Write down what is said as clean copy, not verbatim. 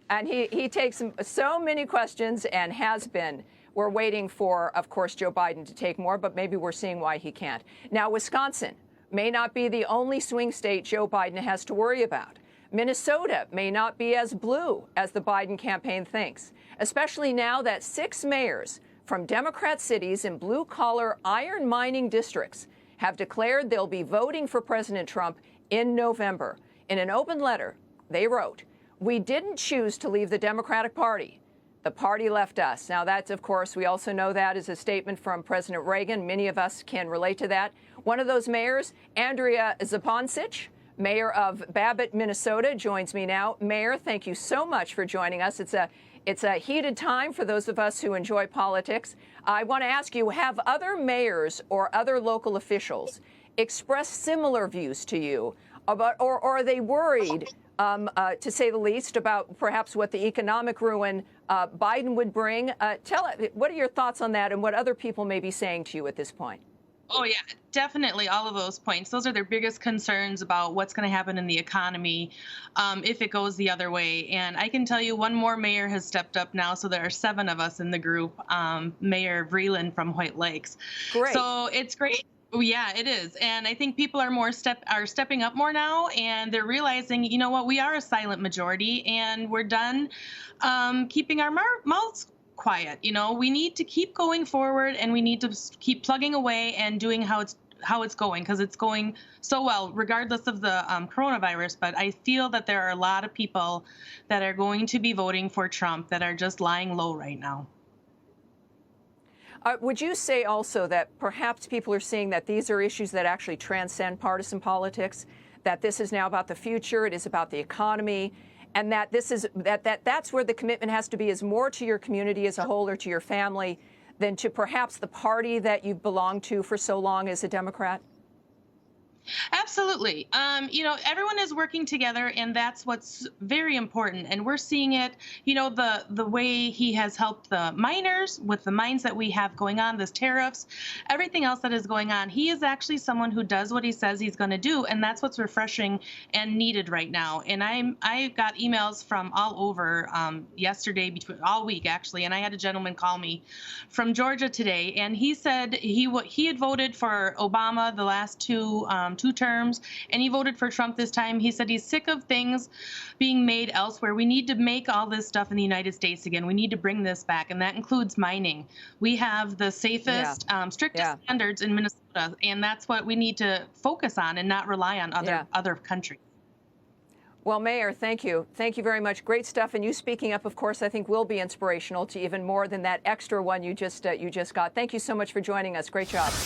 And he takes so many questions and has been. We're waiting for, of course, Joe Biden to take more, but maybe we're seeing why he can't. Now, Wisconsin may not be the only swing state Joe Biden has to worry about. Minnesota may not be as blue as the Biden campaign thinks, especially now that 6 mayors from Democrat cities in blue-collar iron mining districts have declared they'll be voting for President Trump in November. In an open letter, they wrote, "We didn't choose to leave the Democratic Party. The party left us." Now, that's, of course, we also know that is a statement from President Reagan. Many of us can relate to that. One of those mayors, Andrea Zupancich, mayor of Babbitt, Minnesota, joins me now. Mayor, thank you so much for joining us. It's a heated time for those of us who enjoy politics. I want to ask you, have other mayors or other local officials expressed similar views to you about, or are they worried, to say the least, about perhaps what the economic ruin Biden would bring? What are your thoughts on that and what other people may be saying to you at this point? Oh, yeah, definitely all of those points. Those are their biggest concerns about what's going to happen in the economy if it goes the other way. And I can tell you one more mayor has stepped up now, so there are 7 of us in the group, Mayor Vreeland from White Lakes. Great. So it's great. Oh, yeah, it is. And I think people are stepping up more now, and they're realizing, you know what, we are a silent majority, and we're done keeping our mouths quiet. You know, we need to keep going forward, and we need to keep plugging away and doing how it's going, because it's going so well, regardless of the coronavirus. But I feel that there are a lot of people that are going to be voting for Trump that are just lying low right now. Would you say also that perhaps people are seeing that these are issues that actually transcend partisan politics, that this is now about the future, it is about the economy, and that this is that's where the commitment has to be, is more to your community as a whole or to your family than to perhaps the party that you've belonged to for so long as a Democrat? Absolutely. You know, everyone is working together, and that's what's very important. And we're seeing it, you know, the way he has helped the miners with the mines that we have going on, this tariffs, everything else that is going on. He is actually someone who does what he says he's going to do, and that's what's refreshing and needed right now. And I got emails from all over yesterday, between all week actually, and I had a gentleman call me from Georgia today, and he said he had voted for Obama the last two terms, and he voted for Trump this time. He said he's sick of things being made elsewhere. We need to make all this stuff in the United States again. We need to bring this back, and that includes mining. We have the safest, strictest standards in Minnesota, and that's what we need to focus on and not rely on other countries. Well, Mayor, thank you. Thank you very much. Great stuff. And you speaking up, of course, I think will be inspirational to even more than that extra one you just got. Thank you so much for joining us. Great job.